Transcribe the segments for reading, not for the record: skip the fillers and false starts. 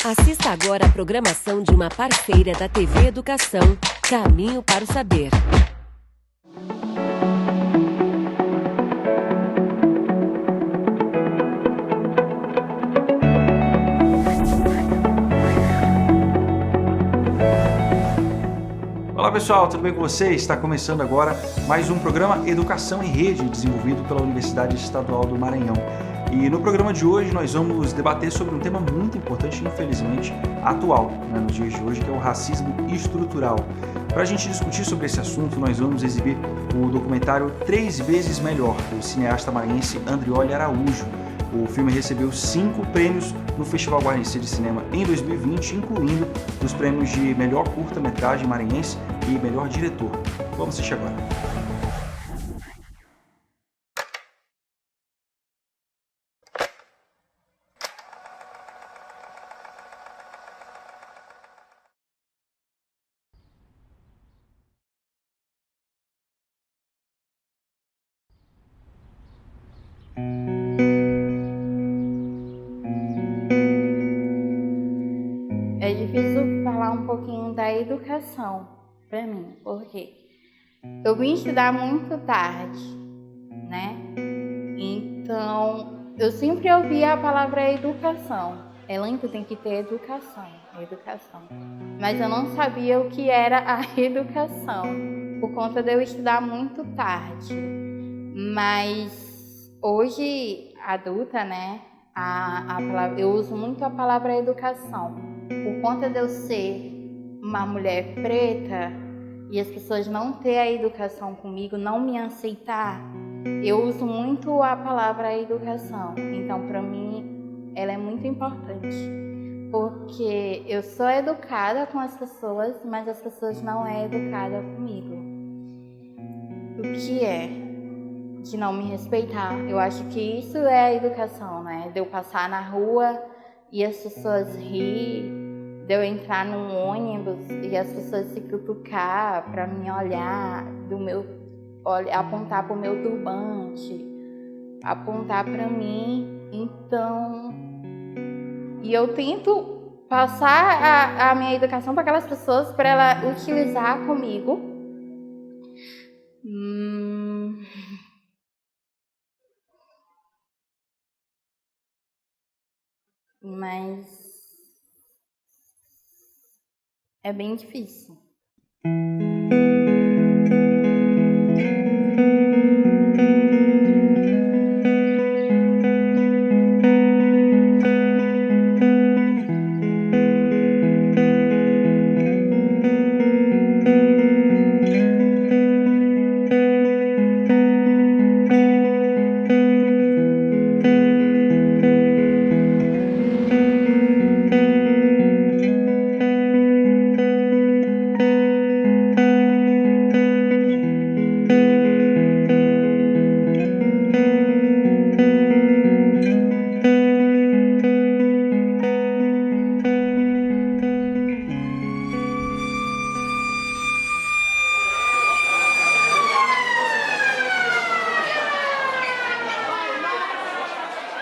Assista agora a programação de uma parceira da TV Educação, Caminho para o Saber. Olá pessoal, tudo bem com vocês? Está começando agora mais um programa Educação em Rede, desenvolvido pela Universidade Estadual do Maranhão. E no programa de hoje nós vamos debater sobre um tema muito importante, infelizmente atual, nos dias de hoje, que é o racismo estrutural. Para a gente discutir sobre esse assunto, nós vamos exibir o documentário 3 Vezes Melhor, do cineasta maranhense Andrioli Araújo. O filme recebeu 5 prêmios no Festival Guaraniense de Cinema em 2020, incluindo os prêmios de melhor curta-metragem maranhense e melhor diretor. Vamos assistir agora. É difícil falar um pouquinho da educação para mim, porque eu vim estudar muito tarde, né? Então, eu sempre ouvia a palavra educação. Ela tem que ter educação. Mas eu não sabia o que era a educação, por conta de eu estudar muito tarde. Mas hoje, adulta, né? Eu uso muito a palavra educação. Por conta de eu ser uma mulher preta e as pessoas não terem a educação comigo, não me aceitar, eu uso muito a palavra educação. Então, para mim, ela é muito importante. Porque eu sou educada com as pessoas, mas as pessoas não são educadas comigo. O que é? De não me respeitar. Eu acho que isso é a educação, né? De eu passar na rua e as pessoas rir, de eu entrar num ônibus e as pessoas se cutucar para me olhar, apontar para o meu turbante, apontar para mim. Então, e eu tento passar a minha educação para aquelas pessoas, para ela utilizar comigo. Mas é bem difícil.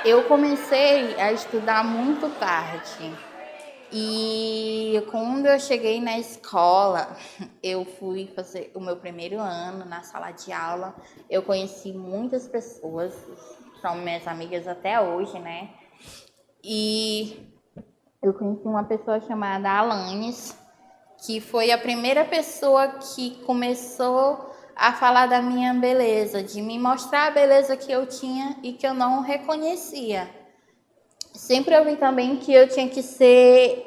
Eu comecei a estudar muito tarde e quando eu cheguei na escola, eu fui fazer o meu primeiro ano na sala de aula. Eu conheci muitas pessoas, são minhas amigas até hoje, né? E eu conheci uma pessoa chamada Alanis, que foi a primeira pessoa que começou a falar da minha beleza, de me mostrar a beleza que eu tinha e que eu não reconhecia. Sempre ouvi também que eu tinha que ser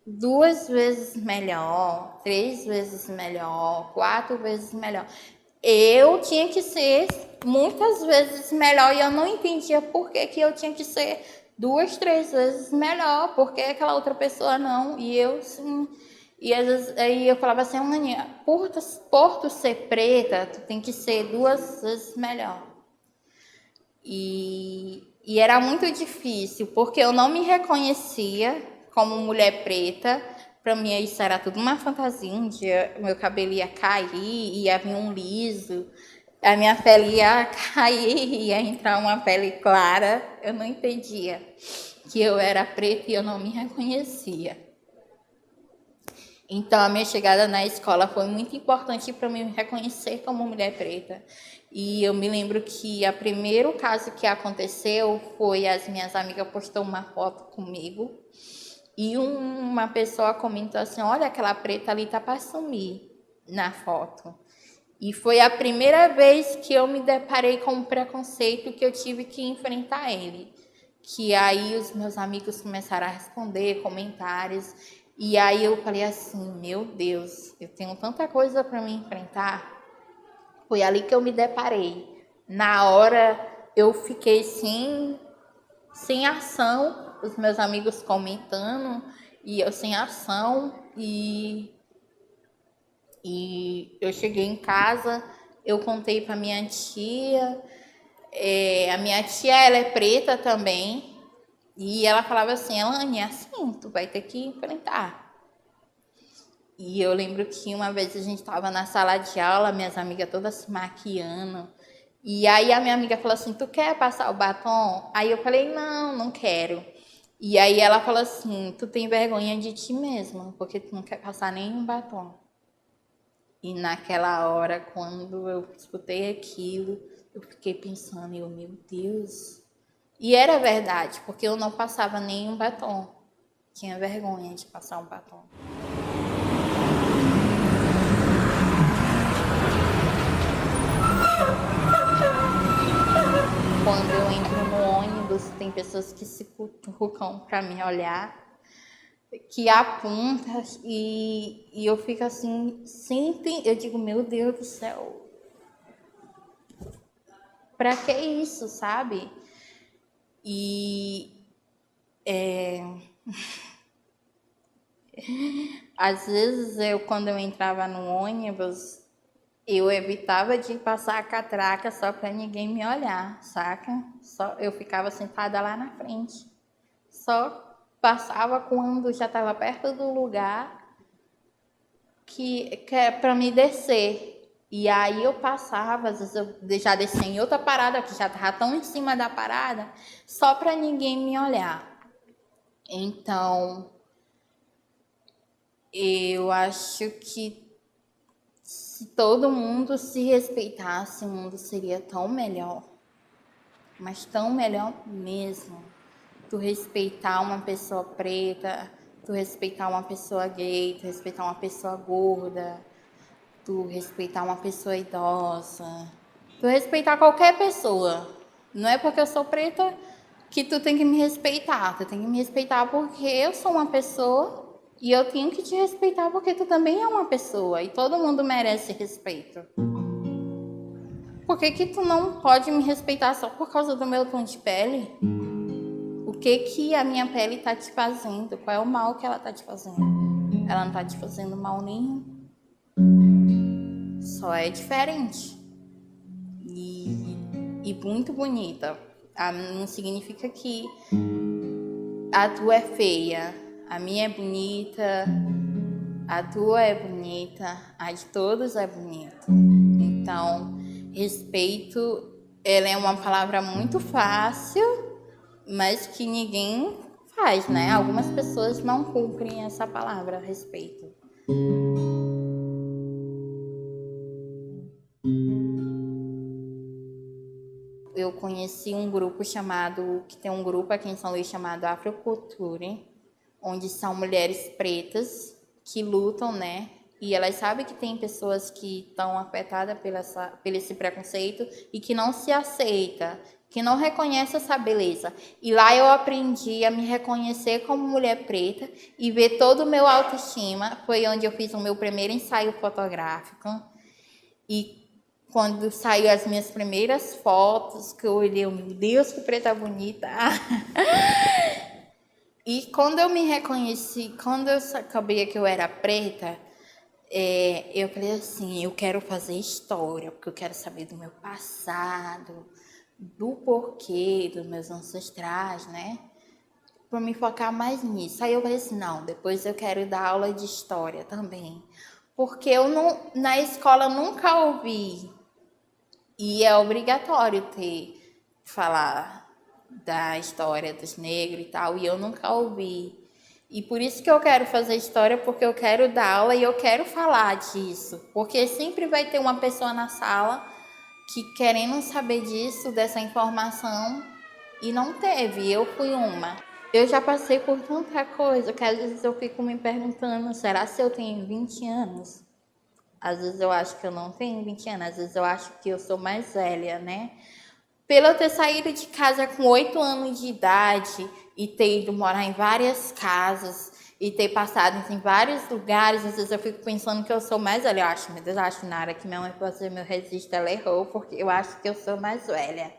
2 vezes melhor, 3 vezes melhor, 4 vezes melhor. Eu tinha que ser muitas vezes melhor e eu não entendia por que eu tinha que ser 2, 3 vezes melhor, porque aquela outra pessoa não, e eu sim. E às vezes aí eu falava assim, Aninha, por tu ser preta, tu tem que ser 2 vezes melhor. E era muito difícil, porque eu não me reconhecia como mulher preta. Para mim isso era tudo uma fantasia. Um dia meu cabelo ia cair, ia vir um liso, a minha pele ia cair, ia entrar uma pele clara. Eu não entendia que eu era preta e eu não me reconhecia. Então, a minha chegada na escola foi muito importante para mim me reconhecer como mulher preta. E eu me lembro que o primeiro caso que aconteceu foi as minhas amigas postou uma foto comigo e uma pessoa comentou assim, olha, aquela preta ali tá para sumir na foto. E foi a primeira vez que eu me deparei com um preconceito que eu tive que enfrentar ele. Que aí os meus amigos começaram a responder comentários. E aí eu falei assim, meu Deus, eu tenho tanta coisa para me enfrentar. Foi ali que eu me deparei. Na hora eu fiquei sem ação, os meus amigos comentando, e eu sem ação, e eu cheguei em casa, eu contei para minha tia, a minha tia ela é preta também, e ela falava assim, Elane, é assim, tu vai ter que enfrentar. E eu lembro que uma vez a gente estava na sala de aula, minhas amigas todas se maquiando, e aí a minha amiga falou assim, tu quer passar o batom? Aí eu falei, não, não quero. E aí ela falou assim, tu tem vergonha de ti mesma, porque tu não quer passar nenhum batom. E naquela hora, quando eu escutei aquilo, eu fiquei pensando, meu Deus. E era verdade, porque eu não passava nenhum batom. Tinha vergonha de passar um batom. Quando eu entro no ônibus, tem pessoas que se cutucam para me olhar, que apontam, e eu fico assim, sempre, eu digo, meu Deus do céu, para que isso, sabe? E às vezes quando eu entrava no ônibus, eu evitava de passar a catraca só para ninguém me olhar, saca? Eu ficava sentada lá na frente. Só passava quando já estava perto do lugar que é para me descer. E aí eu passava, às vezes eu já descia em outra parada, que já estava tão em cima da parada, só para ninguém me olhar. Então, eu acho que se todo mundo se respeitasse, o mundo seria tão melhor. Mas tão melhor mesmo. Tu respeitar uma pessoa preta, tu respeitar uma pessoa gay, tu respeitar uma pessoa gorda, tu respeitar uma pessoa idosa, tu respeitar qualquer pessoa. Não é porque eu sou preta que tu tem que me respeitar. Tu tem que me respeitar porque eu sou uma pessoa. E eu tenho que te respeitar porque tu também é uma pessoa. E todo mundo merece respeito. Por que tu não pode me respeitar só por causa do meu tom de pele? O que a minha pele tá te fazendo? Qual é o mal que ela tá te fazendo? Ela não tá te fazendo mal nenhum. Só é diferente. E muito bonita. Não significa que a tua é feia. A minha é bonita, a tua é bonita, a de todos é bonita. Então, respeito, ela é uma palavra muito fácil, mas que ninguém faz, né? Algumas pessoas não cumprem essa palavra, respeito. Eu conheci um grupo que tem um grupo aqui em São Luís chamado Afroculture, onde são mulheres pretas que lutam, né? E elas sabem que tem pessoas que estão afetadas pelo esse preconceito e que não se aceita, que não reconhece essa beleza. E lá eu aprendi a me reconhecer como mulher preta e ver todo o meu autoestima. Foi onde eu fiz o meu primeiro ensaio fotográfico. E quando saiu as minhas primeiras fotos, que eu olhei, meu Deus, que preta bonita! E quando eu me reconheci, quando eu sabia que eu era preta, eu falei assim, eu quero fazer história, porque eu quero saber do meu passado, do porquê, dos meus ancestrais, né? Para me focar mais nisso. Aí eu falei assim, não, depois eu quero dar aula de história também. Porque eu na escola nunca ouvi, e é obrigatório falar da história dos negros e tal, e eu nunca ouvi. E por isso que eu quero fazer história, porque eu quero dar aula e eu quero falar disso. Porque sempre vai ter uma pessoa na sala que querendo saber disso, dessa informação, e não teve. Eu fui uma. Eu já passei por tanta coisa que às vezes eu fico me perguntando, será se eu tenho 20 anos? Às vezes eu acho que eu não tenho 20 anos, às vezes eu acho que eu sou mais velha, né? Pelo eu ter saído de casa com 8 anos de idade e ter ido morar em várias casas e ter passado em vários lugares, às vezes eu fico pensando que eu sou mais velha. Eu acho, meu Deus, eu acho na hora que minha mãe fazer meu registro, ela errou, porque eu acho que eu sou mais velha.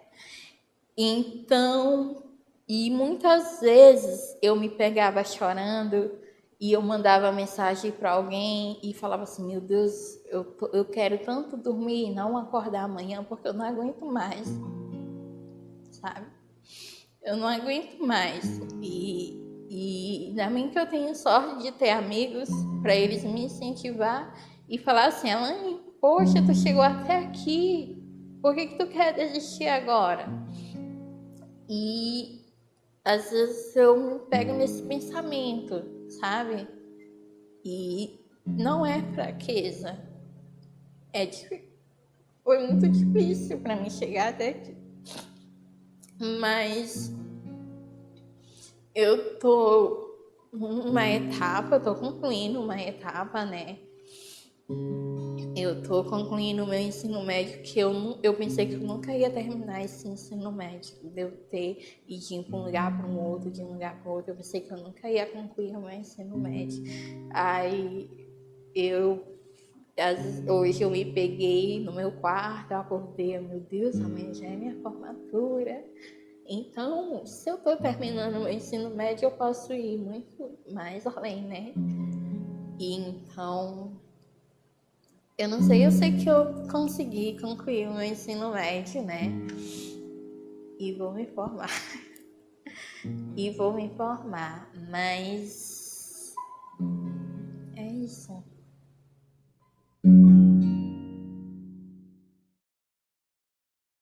Então, e muitas vezes eu me pegava chorando e eu mandava mensagem para alguém e falava assim, meu Deus, eu quero tanto dormir e não acordar amanhã porque eu não aguento mais, sabe? Eu não aguento mais. E ainda bem que eu tenho sorte de ter amigos para eles me incentivar e falar assim, Elaine, poxa, tu chegou até aqui, por que tu quer desistir agora? E às vezes eu me pego nesse pensamento, sabe? E não é fraqueza. Foi muito difícil para mim chegar até aqui. Mas eu tô numa etapa, eu tô concluindo uma etapa, né? Eu tô concluindo o meu ensino médio, que eu pensei que eu nunca ia terminar esse ensino médio, de eu ter e de ir para um lugar para um outro, de um lugar para outro. Eu pensei que eu nunca ia concluir o meu ensino médio. Aí hoje eu me peguei no meu quarto, eu acordei, meu Deus, amanhã já é minha formatura. Então, se eu tô terminando o meu ensino médio, eu posso ir muito mais além, né? E então, eu não sei, eu sei que eu consegui concluir o meu ensino médio, né? E vou me formar. Mas é isso.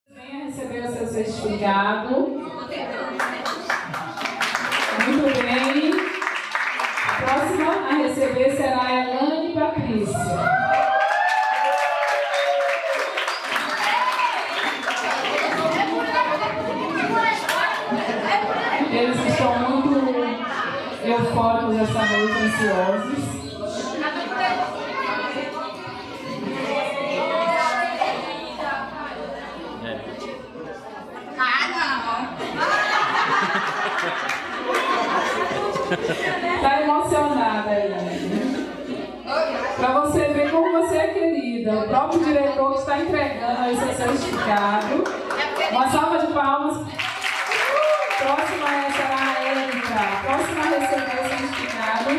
Venha receber o seu certificado. Muito bem. A próxima a receber será a Elaine Patrícia. Eles estão muito eufóricos essa noite, ansiosos. Tá emocionada aí. Para você ver como você é querida. O próprio diretor que está entregando aí seu certificado. Uma salva de palmas. Próxima será a Érica. Próxima a receber o certificado.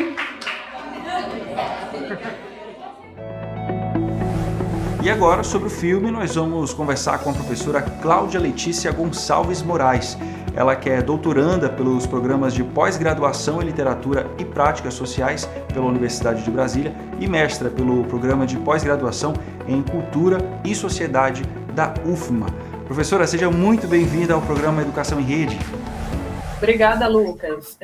E agora, sobre o filme, nós vamos conversar com a professora Cláudia Letícia Gonçalves Moraes. Ela que é doutoranda pelos programas de pós-graduação em Literatura e Práticas Sociais pela Universidade de Brasília e mestra pelo programa de pós-graduação em Cultura e Sociedade da UFMA. Professora, seja muito bem-vinda ao programa Educação em Rede. Obrigada, Lucas.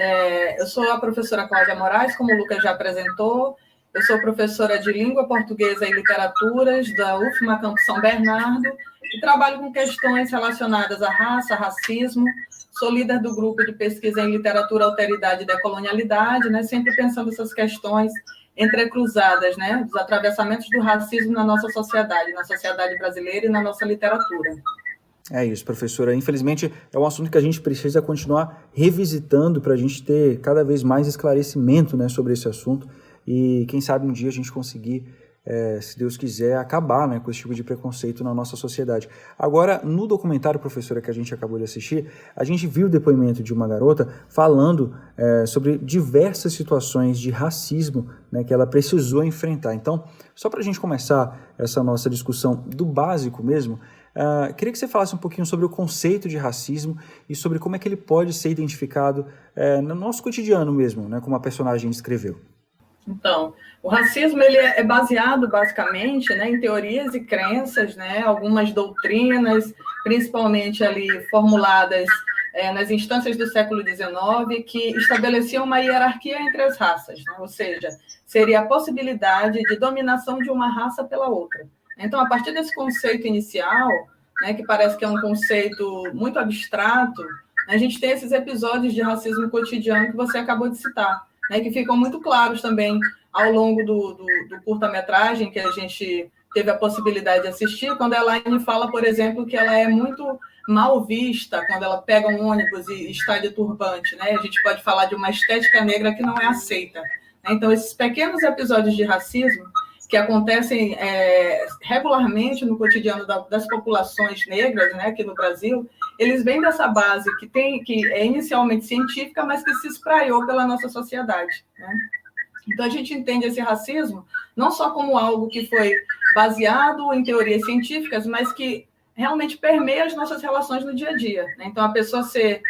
Eu sou a professora Cláudia Moraes, como o Lucas já apresentou. Eu sou professora de Língua Portuguesa e Literaturas da UFMA Campus São Bernardo e trabalho com questões relacionadas à raça, racismo. Sou líder do grupo de pesquisa em Literatura, Alteridade e Decolonialidade, né, sempre pensando essas questões entrecruzadas, né, dos atravessamentos do racismo na nossa sociedade brasileira e na nossa literatura. É isso, professora. Infelizmente, é um assunto que a gente precisa continuar revisitando para a gente ter cada vez mais esclarecimento, né, sobre esse assunto. E quem sabe um dia a gente conseguir, se Deus quiser, acabar, né, com esse tipo de preconceito na nossa sociedade. Agora, no documentário, professora, que a gente acabou de assistir, a gente viu o depoimento de uma garota falando sobre diversas situações de racismo, né, que ela precisou enfrentar. Então, só para a gente começar essa nossa discussão do básico mesmo, queria que você falasse um pouquinho sobre o conceito de racismo e sobre como é que ele pode ser identificado no nosso cotidiano mesmo, né, como a personagem descreveu. Então, o racismo ele é baseado, basicamente, né, em teorias e crenças, né, algumas doutrinas, principalmente ali formuladas nas instâncias do século XIX, que estabeleciam uma hierarquia entre as raças, né? Ou seja, seria a possibilidade de dominação de uma raça pela outra. Então, a partir desse conceito inicial, né, que parece que é um conceito muito abstrato, a gente tem esses episódios de racismo cotidiano que você acabou de citar, né, que ficam muito claros também ao longo do curta-metragem que a gente teve a possibilidade de assistir, quando a Elaine fala, por exemplo, que ela é muito mal vista quando ela pega um ônibus e está de turbante, né? A gente pode falar de uma estética negra que não é aceita. Então, esses pequenos episódios de racismo que acontecem regularmente no cotidiano das populações negras, né, aqui no Brasil, eles vêm dessa base que é inicialmente científica, mas que se espraiou pela nossa sociedade, né? Então, a gente entende esse racismo não só como algo que foi baseado em teorias científicas, mas que realmente permeia as nossas relações no dia a dia, né? Então, a pessoa ser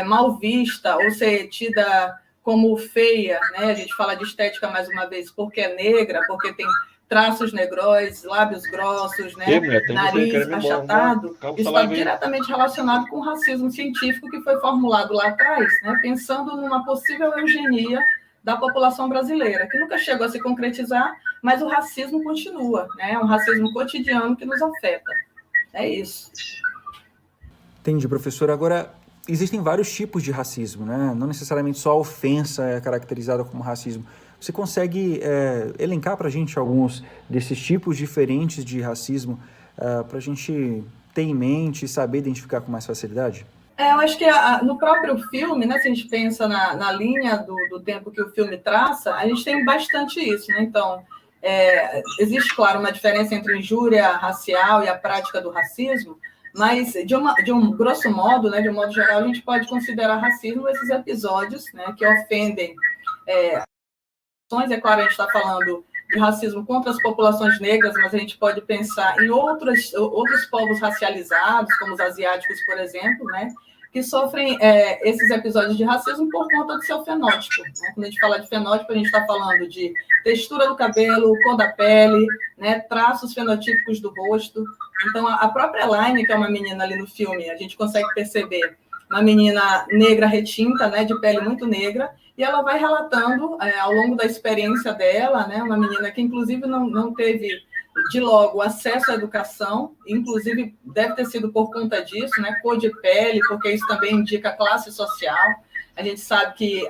mal vista ou ser tida como feia, né? A gente fala de estética mais uma vez porque é negra, porque tem traços negróis, lábios grossos, né? Nariz achatado. Isso está diretamente relacionado com o racismo científico que foi formulado lá atrás, né? Pensando numa possível eugenia da população brasileira, que nunca chegou a se concretizar, mas o racismo continua, né? É um racismo cotidiano que nos afeta. É isso. Entendi, professora. Agora, existem vários tipos de racismo, né? Não necessariamente só a ofensa é caracterizada como racismo. Você consegue elencar para a gente alguns desses tipos diferentes de racismo para a gente ter em mente e saber identificar com mais facilidade? Eu acho que no próprio filme, né, se a gente pensa na linha do tempo que o filme traça, a gente tem bastante isso, né? Então, existe, claro, uma diferença entre injúria racial e a prática do racismo, mas, de um grosso modo, né, de um modo geral, a gente pode considerar racismo esses episódios, né, que ofendem é claro, a gente está falando de racismo contra as populações negras, mas a gente pode pensar em outros povos racializados, como os asiáticos, por exemplo, né, que sofrem esses episódios de racismo por conta do seu fenótipo, né? Quando a gente fala de fenótipo, a gente está falando de textura do cabelo, cor da pele, né, traços fenotípicos do rosto. Então, a própria Elaine, que é uma menina ali no filme, a gente consegue perceber uma menina negra retinta, né, de pele muito negra, e ela vai relatando ao longo da experiência dela, né, uma menina que, inclusive, não teve de logo acesso à educação, inclusive deve ter sido por conta disso, né, cor de pele, porque isso também indica classe social. A gente sabe que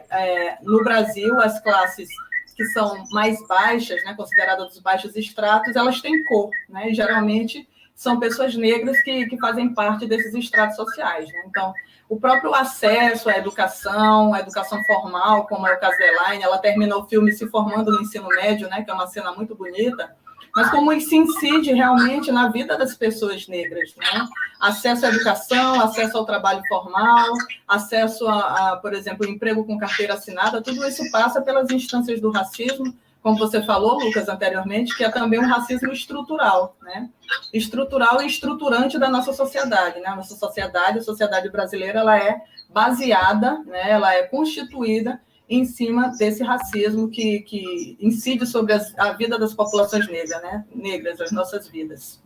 no Brasil as classes que são mais baixas, né, consideradas dos baixos estratos, elas têm cor, né, e geralmente são pessoas negras que fazem parte desses estratos sociais, né? Então, o próprio acesso à educação formal, como é o caso da Elaine, ela terminou o filme se formando no ensino médio, né, que é uma cena muito bonita, mas como isso incide realmente na vida das pessoas negras, né? Acesso à educação, acesso ao trabalho formal, acesso por exemplo, emprego com carteira assinada, tudo isso passa pelas instâncias do racismo, como você falou, Lucas, anteriormente, que é também um racismo estrutural, né? Estrutural e estruturante da nossa sociedade, né? A nossa sociedade, a sociedade brasileira, ela é baseada, né? Ela é constituída em cima desse racismo que incide sobre a vida das populações negras, né? Negras, as nossas vidas.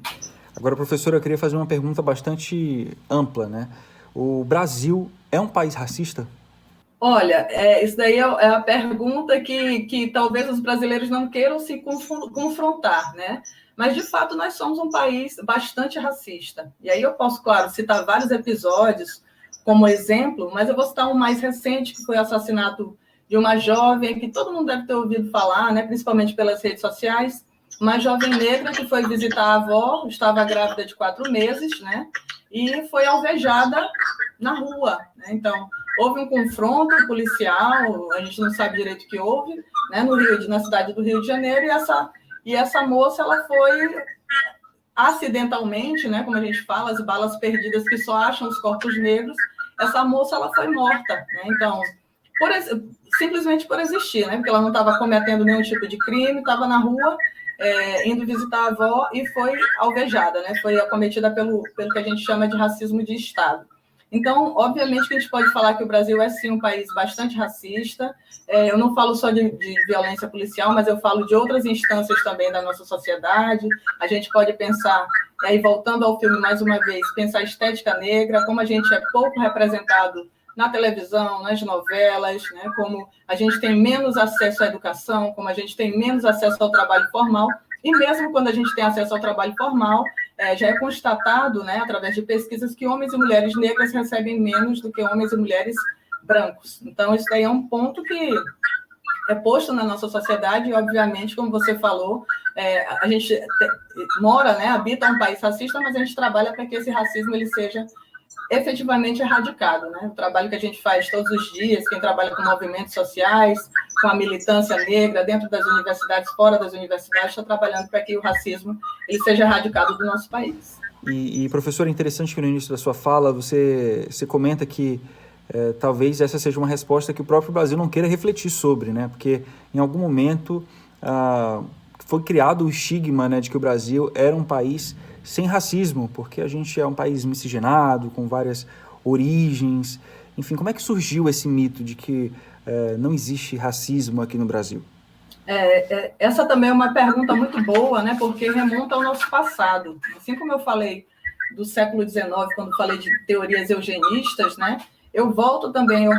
Agora, professora, eu queria fazer uma pergunta bastante ampla, né? O Brasil é um país racista? Olha, isso daí é a pergunta que talvez os brasileiros não queiram se confrontar, né? Mas, de fato, nós somos um país bastante racista. E aí eu posso, claro, citar vários episódios como exemplo, mas eu vou citar um mais recente, que foi o assassinato de uma jovem, que todo mundo deve ter ouvido falar, né? Principalmente pelas redes sociais, uma jovem negra que foi visitar a avó, estava grávida de 4 meses, né? E foi alvejada na rua, né? Então, houve um confronto policial, a gente não sabe direito o que houve, né, na cidade do Rio de Janeiro, e essa moça, ela foi acidentalmente, né, como a gente fala, as balas perdidas que só acham os corpos negros, essa moça, ela foi morta, né? Então, simplesmente por existir, né, porque ela não estava cometendo nenhum tipo de crime, estava na rua, indo visitar a avó e foi alvejada, né, foi acometida pelo que a gente chama de racismo de Estado. Então, obviamente que a gente pode falar que o Brasil é, sim, um país bastante racista. Eu não falo só de violência policial, mas eu falo de outras instâncias também da nossa sociedade. A gente pode pensar, aí voltando ao filme mais uma vez, pensar a estética negra, como a gente é pouco representado na televisão, nas novelas, né? Como a gente tem menos acesso à educação, como a gente tem menos acesso ao trabalho formal, e mesmo quando a gente tem acesso ao trabalho formal, já é constatado, né, através de pesquisas, que homens e mulheres negras recebem menos do que homens e mulheres brancos. Então, isso daí é um ponto que é posto na nossa sociedade, e, obviamente, como você falou, a gente mora, né, habita um país racista, mas a gente trabalha para que esse racismo ele seja efetivamente erradicado, né? O trabalho que a gente faz todos os dias, quem trabalha com movimentos sociais, com a militância negra, dentro das universidades, fora das universidades, está trabalhando para que o racismo ele seja erradicado do nosso país. E professor, é interessante que no início da sua fala você comenta que talvez essa seja uma resposta que o próprio Brasil não queira refletir sobre, né? Porque em algum momento foi criado o estigma, né, de que o Brasil era um país sem racismo, porque a gente é um país miscigenado, com várias origens. Enfim, como é que surgiu esse mito de que não existe racismo aqui no Brasil? Essa também é uma pergunta muito boa, né, porque remonta ao nosso passado. Assim como eu falei do século XIX, quando falei de teorias eugenistas, né, eu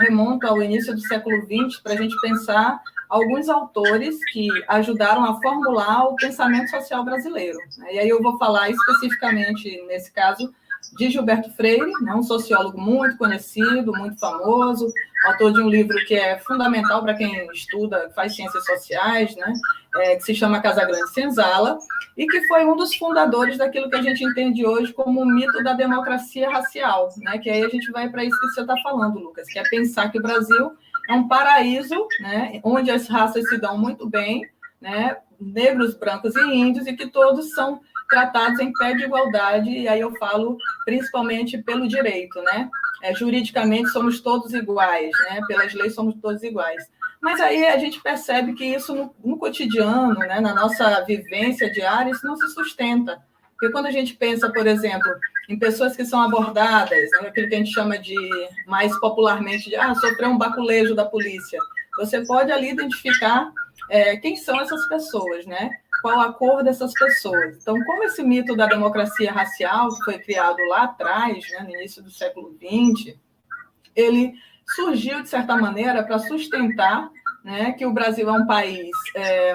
remonto ao início do século XX para a gente pensar alguns autores que ajudaram a formular o pensamento social brasileiro. E aí eu vou falar especificamente, nesse caso, de Gilberto Freire, né, um sociólogo muito conhecido, muito famoso, autor de um livro que é fundamental para quem estuda, faz ciências sociais, né, que se chama Casagrande Senzala, e que foi um dos fundadores daquilo que a gente entende hoje como o mito da democracia racial, né, que aí a gente vai para isso que você está falando, Lucas, que é pensar que o Brasil é um paraíso, né, onde as raças se dão muito bem, né, negros, brancos e índios, e que todos são tratados em pé de igualdade, e aí eu falo principalmente pelo direito, né? Juridicamente somos todos iguais, né? Pelas leis somos todos iguais. Mas aí a gente percebe que isso no cotidiano, né, na nossa vivência diária, isso não se sustenta. Porque quando a gente pensa, por exemplo, em pessoas que são abordadas, né, aquilo que a gente chama de, mais popularmente, de sofrer um baculejo da polícia, você pode ali identificar quem são essas pessoas, né? Qual a cor dessas pessoas. Então, como esse mito da democracia racial, que foi criado lá atrás, né, no início do século XX, ele surgiu, de certa maneira, para sustentar, né, que o Brasil é um país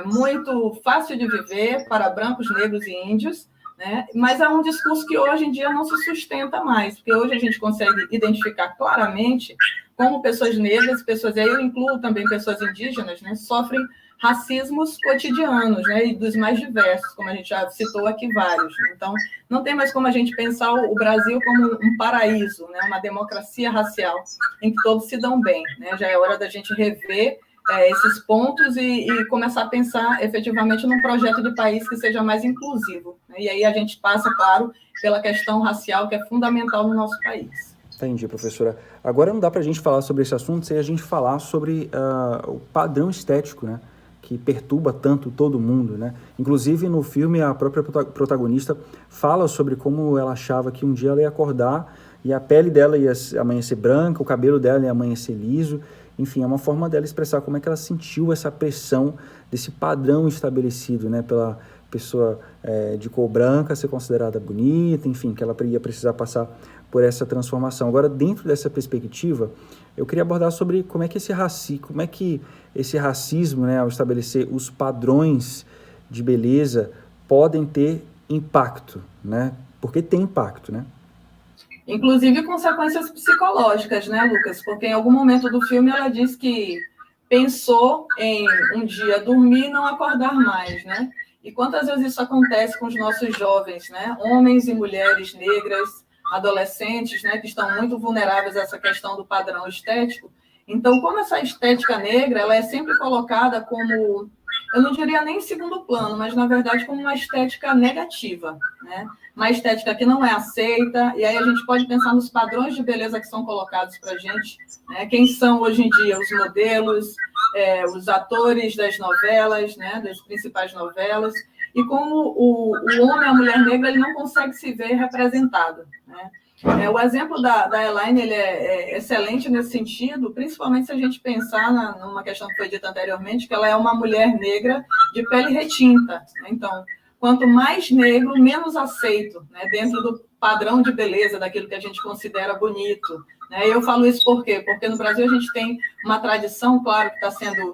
muito fácil de viver para brancos, negros e índios, né, mas é um discurso que hoje em dia não se sustenta mais, porque hoje a gente consegue identificar claramente como pessoas negras, aí eu incluo também pessoas indígenas, né, sofrem racismos cotidianos, né, e dos mais diversos, como a gente já citou aqui vários. Então, não tem mais como a gente pensar o Brasil como um paraíso, né, uma democracia racial, em que todos se dão bem, né? Já é hora da gente rever esses pontos e começar a pensar efetivamente num projeto de país que seja mais inclusivo, né? E aí a gente passa, claro, pela questão racial, que é fundamental no nosso país. Entendi, professora. Agora não dá para a gente falar sobre esse assunto sem a gente falar sobre o padrão estético, né, que perturba tanto todo mundo, né? Inclusive, no filme, a própria protagonista fala sobre como ela achava que um dia ela ia acordar e a pele dela ia amanhecer branca, o cabelo dela ia amanhecer liso. Enfim, é uma forma dela expressar como é que ela sentiu essa pressão desse padrão estabelecido, né, pela pessoa de cor branca ser considerada bonita, enfim, que ela ia precisar passar por essa transformação. Agora, dentro dessa perspectiva, eu queria abordar sobre como é que esse racismo, né, ao estabelecer os padrões de beleza, podem ter impacto, né? Porque tem impacto, né? Inclusive consequências psicológicas, né, Lucas? Porque em algum momento do filme ela diz que pensou em um dia dormir e não acordar mais, né? E quantas vezes isso acontece com os nossos jovens, né? Homens e mulheres negras, adolescentes, né, que estão muito vulneráveis a essa questão do padrão estético. Então, como essa estética negra, ela é sempre colocada como, eu não diria nem em segundo plano, mas, na verdade, como uma estética negativa, né? Uma estética que não é aceita, e aí a gente pode pensar nos padrões de beleza que são colocados para a gente, né? Quem são, hoje em dia, os modelos, os atores das novelas, né, das principais novelas, e como o homem, a mulher negra, ele não consegue se ver representado, né? O exemplo da Elaine, ele é excelente nesse sentido, principalmente se a gente pensar numa questão que foi dita anteriormente, que ela é uma mulher negra de pele retinta. Né? Então, quanto mais negro, menos aceito, né? Dentro do padrão de beleza, daquilo que a gente considera bonito. Né? Eu falo isso por quê? Porque no Brasil a gente tem uma tradição, claro, que está sendo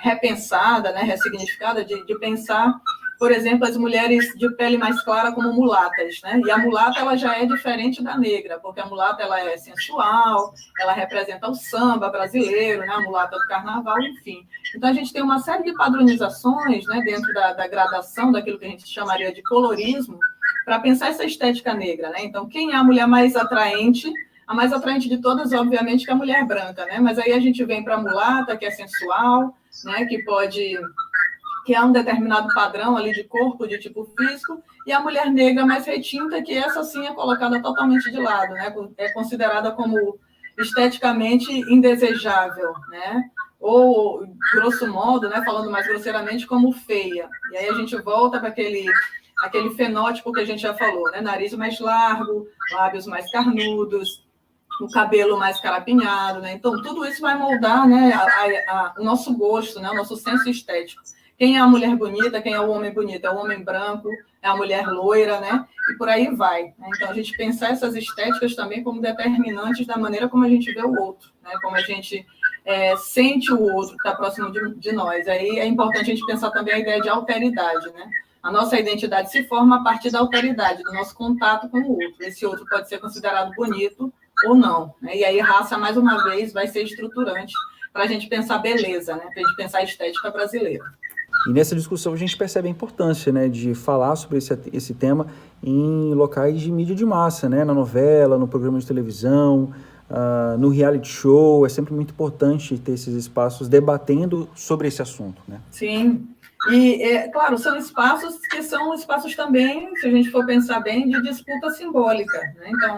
repensada, né? Ressignificada, de pensar, por exemplo, as mulheres de pele mais clara como mulatas, né? E a mulata, ela já é diferente da negra, porque a mulata, ela é sensual, ela representa o samba brasileiro, né? A mulata do carnaval, enfim. Então, a gente tem uma série de padronizações, né? Dentro da gradação daquilo que a gente chamaria de colorismo, para pensar essa estética negra, né? Então, quem é a mulher mais atraente? A mais atraente de todas, obviamente, que é a mulher branca, né? Mas aí a gente vem para a mulata, que é sensual, né? Que é um determinado padrão ali de corpo, de tipo físico, e a mulher negra mais retinta, que essa sim é colocada totalmente de lado, né? É considerada como esteticamente indesejável, né? Ou, grosso modo, né? Falando mais grosseiramente, como feia. E aí a gente volta para aquele fenótipo que a gente já falou, né? Nariz mais largo, lábios mais carnudos, o cabelo mais carapinhado, né? Então, tudo isso vai moldar, né, o nosso gosto, né, o nosso senso estético. Quem é a mulher bonita, quem é o homem bonito? É o homem branco, é a mulher loira, né? E por aí vai. Né? Então, a gente pensar essas estéticas também como determinantes da maneira como a gente vê o outro, né? Como a gente sente o outro que está próximo de nós. Aí é importante a gente pensar também a ideia de alteridade, né? A nossa identidade se forma a partir da alteridade, do nosso contato com o outro. Esse outro pode ser considerado bonito ou não. Né? E aí, raça, mais uma vez, vai ser estruturante para a gente pensar beleza, né? Para a gente pensar estética brasileira. E nessa discussão a gente percebe a importância, né, de falar sobre esse tema em locais de mídia de massa, né? Na novela, no programa de televisão, no reality show. É sempre muito importante ter esses espaços debatendo sobre esse assunto, né? Sim. E, claro, são espaços que são espaços também, se a gente for pensar bem, de disputa simbólica. Né? Então,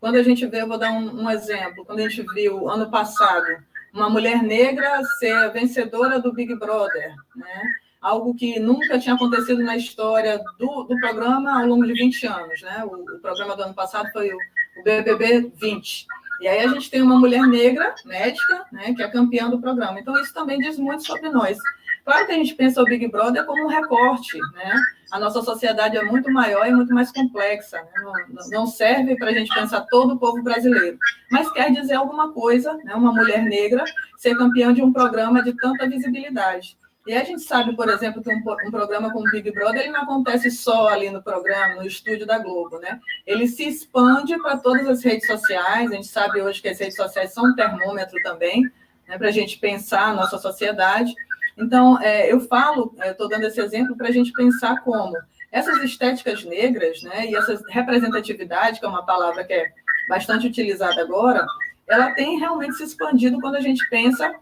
quando a gente vê, eu vou dar um exemplo, quando a gente viu, ano passado, uma mulher negra ser vencedora do Big Brother, né? Algo que nunca tinha acontecido na história do programa ao longo de 20 anos. Né? O programa do ano passado foi o BBB 20. E aí a gente tem uma mulher negra, médica, né, que é campeã do programa. Então, isso também diz muito sobre nós. Claro que a gente pensa o Big Brother como um recorte, né? A nossa sociedade é muito maior e muito mais complexa, né? Não serve para a gente pensar todo o povo brasileiro, mas quer dizer alguma coisa, né? Uma mulher negra ser campeã de um programa de tanta visibilidade. E a gente sabe, por exemplo, que um programa como o Big Brother, ele não acontece só ali no programa, no estúdio da Globo, né? Ele se expande para todas as redes sociais. A gente sabe hoje que as redes sociais são um termômetro também, né? Para a gente pensar a nossa sociedade. Então, eu estou dando esse exemplo para a gente pensar como essas estéticas negras, né, e essa representatividade, que é uma palavra que é bastante utilizada agora, ela tem realmente se expandido quando a gente pensa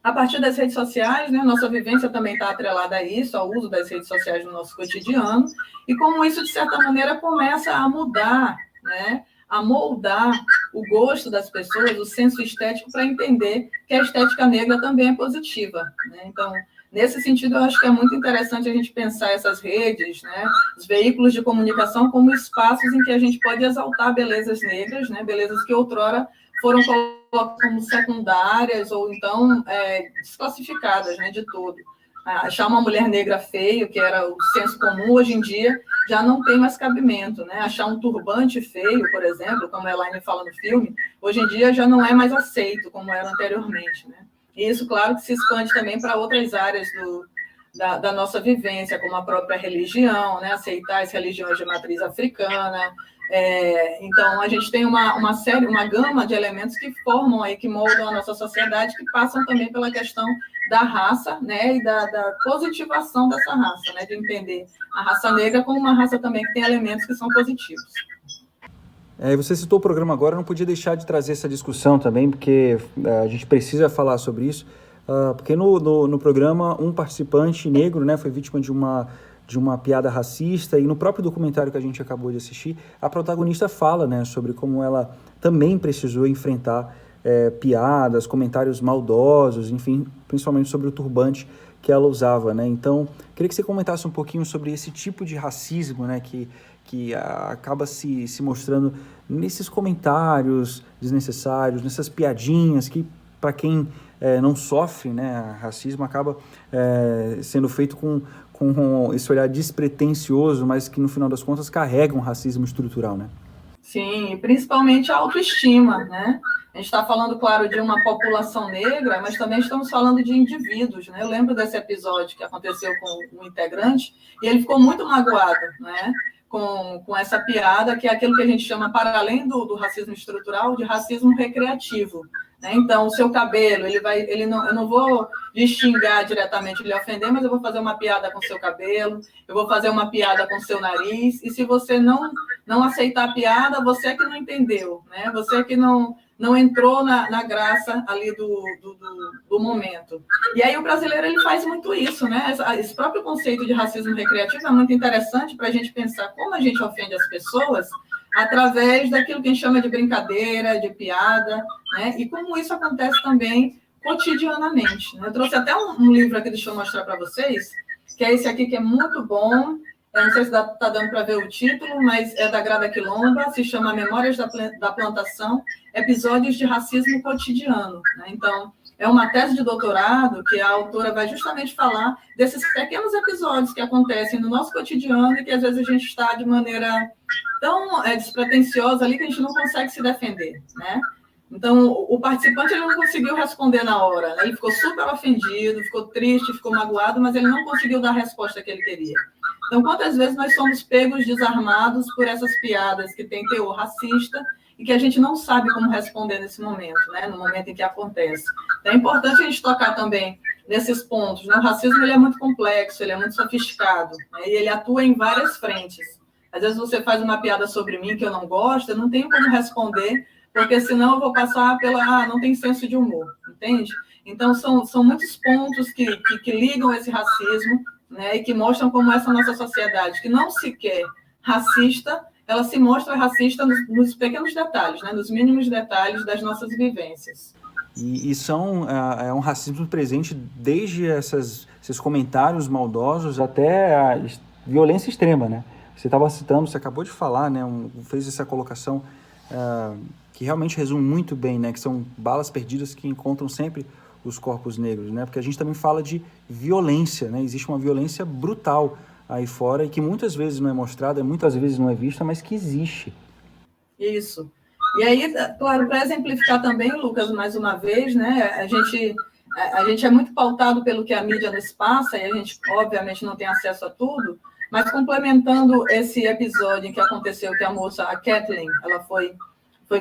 a partir das redes sociais, né, nossa vivência também está atrelada a isso, ao uso das redes sociais no nosso cotidiano, e como isso, de certa maneira, começa a mudar, né, a moldar o gosto das pessoas, o senso estético, para entender que a estética negra também é positiva. Né? Então, nesse sentido, eu acho que é muito interessante a gente pensar essas redes, né, os veículos de comunicação, como espaços em que a gente pode exaltar belezas negras, né, belezas que outrora foram colocadas como secundárias ou então desclassificadas, né, de todo. Achar uma mulher negra feio, que era o senso comum, hoje em dia já não tem mais cabimento, né? Achar um turbante feio, por exemplo, como a Elaine fala no filme, hoje em dia já não é mais aceito, como era anteriormente, né? E isso, claro, que se expande também para outras áreas da nossa vivência, como a própria religião, né? Aceitar as religiões de matriz africana. Então, a gente tem uma gama de elementos que formam aí, que moldam a nossa sociedade, que passam também pela questão da raça, né, e da positivação dessa raça, né, de entender a raça negra como uma raça também que tem elementos que são positivos. Você citou o programa agora, eu não podia deixar de trazer essa discussão também, porque a gente precisa falar sobre isso, porque no programa um participante negro, né, foi vítima de uma piada racista, e no próprio documentário que a gente acabou de assistir, a protagonista fala, né, sobre como ela também precisou enfrentar piadas, comentários maldosos, enfim, principalmente sobre o turbante que ela usava, né? Então, queria que você comentasse um pouquinho sobre esse tipo de racismo, né, que que acaba se mostrando nesses comentários desnecessários, nessas piadinhas que, para quem não sofre, né, racismo, acaba sendo feito com esse olhar despretensioso, mas que no final das contas carrega um racismo estrutural, né? Sim, principalmente a autoestima, né? A gente está falando, claro, de uma população negra, mas também estamos falando de indivíduos, né? Eu lembro desse episódio que aconteceu com um integrante e ele ficou muito magoado, né? Com essa piada, que é aquilo que a gente chama, para além do racismo estrutural, de racismo recreativo. Né? Então, o seu cabelo, eu não vou lhe xingar diretamente, lhe ofender, mas eu vou fazer uma piada com o seu cabelo, eu vou fazer uma piada com o seu nariz, e se você não aceitar a piada, você é que não entendeu, né? Você é que não entrou na graça ali do momento. E aí o brasileiro ele faz muito isso, né? Esse próprio conceito de racismo recreativo é muito interessante para a gente pensar como a gente ofende as pessoas através daquilo que a gente chama de brincadeira, de piada, né? E como isso acontece também cotidianamente. Né? Eu trouxe até um livro aqui, deixa eu mostrar para vocês, que é esse aqui, que é muito bom. Eu não sei se está dando para ver o título, mas é da Grada Quilomba, se chama Memórias da Plantação, Episódios de Racismo Cotidiano. Né? Então, é uma tese de doutorado que a autora vai justamente falar desses pequenos episódios que acontecem no nosso cotidiano e que às vezes a gente está de maneira tão despretensiosa ali que a gente não consegue se defender, né? Então, o participante ele não conseguiu responder na hora, né? Ele ficou super ofendido, ficou triste, ficou magoado, mas ele não conseguiu dar a resposta que ele queria. Então, quantas vezes nós somos pegos desarmados por essas piadas que têm teor racista e que a gente não sabe como responder nesse momento, né? No momento em que acontece. Então, é importante a gente tocar também nesses pontos, né? O racismo ele é muito complexo, ele é muito sofisticado, né? E ele atua em várias frentes. Às vezes você faz uma piada sobre mim que eu não gosto, eu não tenho como responder, porque senão eu vou passar pela... não tem senso de humor, entende? Então, são muitos pontos que ligam esse racismo, né, e que mostram como essa nossa sociedade, que não se quer racista, ela se mostra racista nos pequenos detalhes, né, nos mínimos detalhes das nossas vivências. E é um racismo presente desde esses comentários maldosos até a violência extrema, né? Você estava citando, você acabou de falar, né, fez essa colocação que realmente resume muito bem, né, que são balas perdidas que encontram sempre os corpos negros, né, porque a gente também fala de violência, né, existe uma violência brutal aí fora e que muitas vezes não é mostrada, muitas vezes não é vista, mas que existe. Isso. E aí, claro, para exemplificar também, Lucas, mais uma vez, né, a gente é muito pautado pelo que a mídia nos passa e a gente, obviamente, não tem acesso a tudo, mas complementando esse episódio em que aconteceu que a moça, a Kathleen, ela foi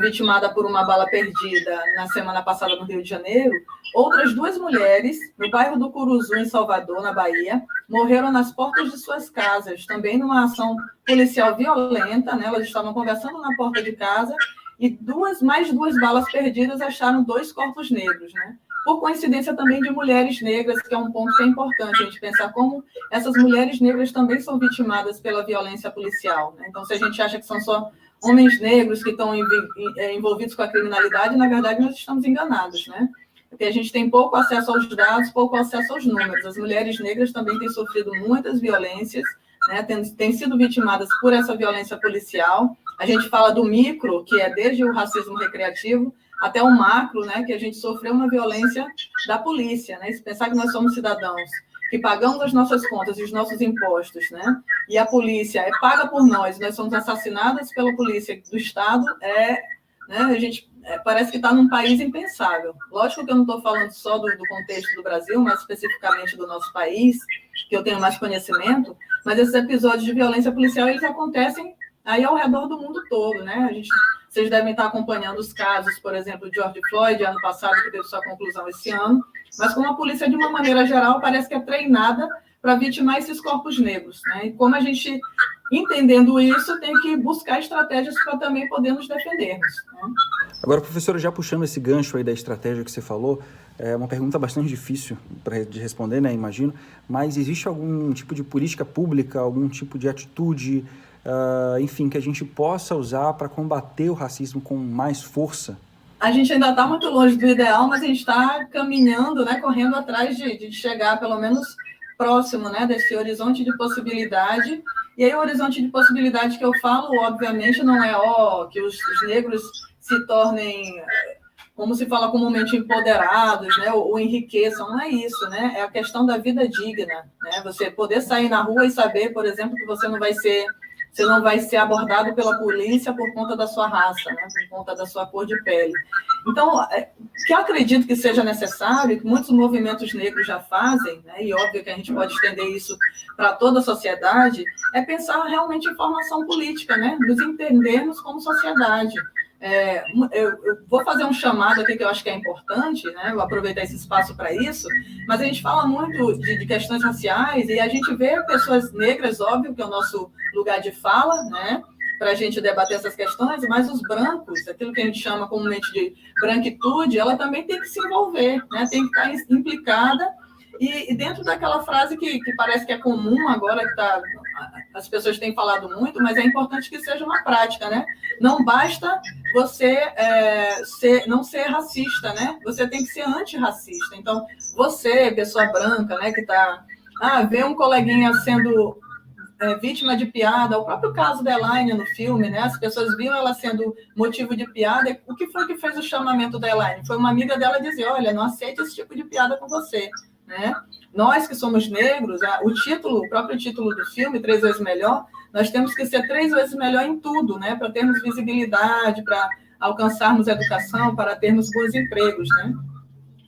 vitimada por uma bala perdida na semana passada no Rio de Janeiro, outras 2 mulheres, no bairro do Curuzu, em Salvador, na Bahia, morreram nas portas de suas casas, também numa ação policial violenta, né? Elas estavam conversando na porta de casa e mais 2 balas perdidas acharam 2 corpos negros, né? Por coincidência também de mulheres negras, que é um ponto que é importante a gente pensar como essas mulheres negras também são vitimadas pela violência policial, né? Então, se a gente acha que são só homens negros que estão envolvidos com a criminalidade, na verdade, nós estamos enganados, né? Porque a gente tem pouco acesso aos dados, pouco acesso aos números. As mulheres negras também têm sofrido muitas violências, né? Têm sido vitimadas por essa violência policial. A gente fala do micro, que é desde o racismo recreativo, até o macro, né? Que a gente sofreu uma violência da polícia, né? Se pensar que nós somos cidadãos que pagamos as nossas contas e os nossos impostos, né? E a polícia é paga por nós somos assassinadas pela polícia do Estado, né? A gente parece que está num país impensável. Lógico que eu não estou falando só do contexto do Brasil, mas especificamente do nosso país, que eu tenho mais conhecimento, mas esses episódios de violência policial, eles acontecem aí ao redor do mundo todo, né? Vocês devem estar acompanhando os casos, por exemplo, de George Floyd, ano passado, que teve sua conclusão esse ano, mas como a polícia, de uma maneira geral, parece que é treinada para vitimar esses corpos negros, né? E como a gente, entendendo isso, tem que buscar estratégias para também podermos defendermos, né? Agora, professora, já puxando esse gancho aí da estratégia que você falou, é uma pergunta bastante difícil de responder, né, imagino, mas existe algum tipo de política pública, algum tipo de atitude, enfim, que a gente possa usar para combater o racismo com mais força? A gente ainda está muito longe do ideal, mas a gente está caminhando, né, correndo atrás de chegar, pelo menos, próximo, né, desse horizonte de possibilidade. E aí o horizonte de possibilidade que eu falo, obviamente, não é que os negros se tornem, como se fala comumente, empoderados, né, ou enriqueçam, não é isso, né? É a questão da vida digna, né? Você poder sair na rua e saber, por exemplo, que você não vai ser abordado pela polícia por conta da sua raça, né? Por conta da sua cor de pele. Então, que eu acredito que seja necessário, que muitos movimentos negros já fazem, né? E óbvio que a gente pode estender isso para toda a sociedade, é pensar realmente em formação política, né? Nos entendermos como sociedade. Eu vou fazer um chamado aqui que eu acho que é importante, né? Eu vou aproveitar esse espaço para isso, mas a gente fala muito de questões raciais e a gente vê pessoas negras, óbvio que é o nosso lugar de fala, né? Para a gente debater essas questões, mas os brancos, aquilo que a gente chama comumente de branquitude, ela também tem que se envolver, né? Tem que estar implicada. E dentro daquela frase que parece que é comum agora, as pessoas têm falado muito, mas é importante que seja uma prática, né? Não basta você não ser racista, né? Você tem que ser antirracista. Então, você, pessoa branca, né, que está... vê um coleguinha sendo vítima de piada, o próprio caso da Elaine no filme, né? As pessoas viam ela sendo motivo de piada. O que foi que fez o chamamento da Elaine? Foi uma amiga dela dizer, olha, não aceite esse tipo de piada com você. Né? Nós que somos negros, o próprio título do filme, 3 vezes melhor, nós temos que ser 3 vezes melhor em tudo, né? Para termos visibilidade, para alcançarmos educação, para termos bons empregos, né?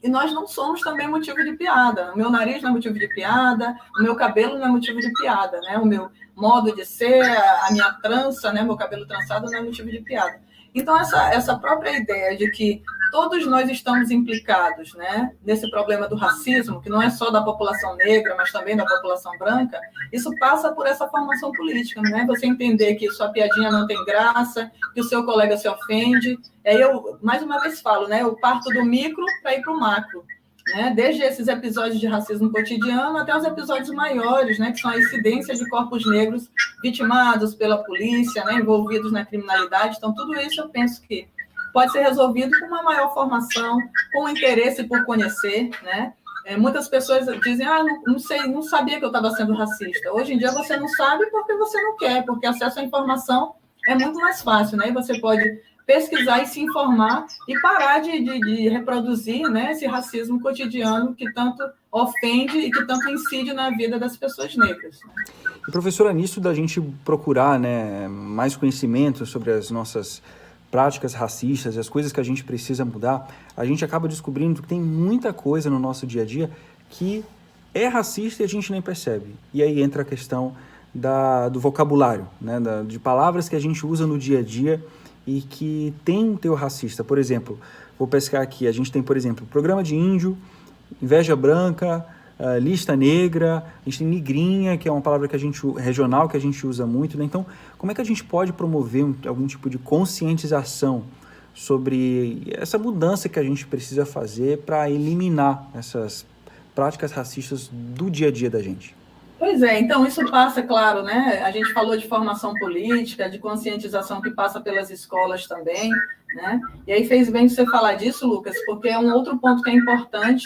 E nós não somos também motivo de piada. O meu nariz não é motivo de piada, o meu cabelo não é motivo de piada, né? O meu modo de ser, a minha trança, né? Meu cabelo trançado não é motivo de piada. Então, essa própria ideia de que todos nós estamos implicados, né, nesse problema do racismo, que não é só da população negra, mas também da população branca, isso passa por essa formação política, né? Você entender que sua piadinha não tem graça, que o seu colega se ofende. Aí eu, mais uma vez, falo, né, eu parto do micro para ir para o macro, né? Desde esses episódios de racismo cotidiano até os episódios maiores, né, que são a incidência de corpos negros vitimados pela polícia, né, envolvidos na criminalidade. Então, tudo isso eu penso que pode ser resolvido com uma maior formação, com interesse por conhecer, né? Muitas pessoas dizem, não sabia que eu estava sendo racista. Hoje em dia você não sabe porque você não quer, porque acesso à informação é muito mais fácil, né? E você pode pesquisar e se informar e parar de reproduzir, né, esse racismo cotidiano que tanto ofende e que tanto incide na vida das pessoas negras. E, professora, nisso da gente procurar, né, mais conhecimento sobre as nossas práticas racistas, as coisas que a gente precisa mudar, a gente acaba descobrindo que tem muita coisa no nosso dia a dia que é racista e a gente nem percebe. E aí entra a questão do vocabulário, né, de palavras que a gente usa no dia a dia e que tem um teor racista. Por exemplo, vou pescar aqui, a gente tem, por exemplo, programa de índio, inveja branca, lista negra, a gente tem negrinha, que é uma palavra regional que a gente usa muito, né? Então, como é que a gente pode promover algum tipo de conscientização sobre essa mudança que a gente precisa fazer para eliminar essas práticas racistas do dia a dia da gente? Pois é, então isso passa, claro, né? A gente falou de formação política, de conscientização que passa pelas escolas também, né? E aí fez bem você falar disso, Lucas, porque é um outro ponto que é importante.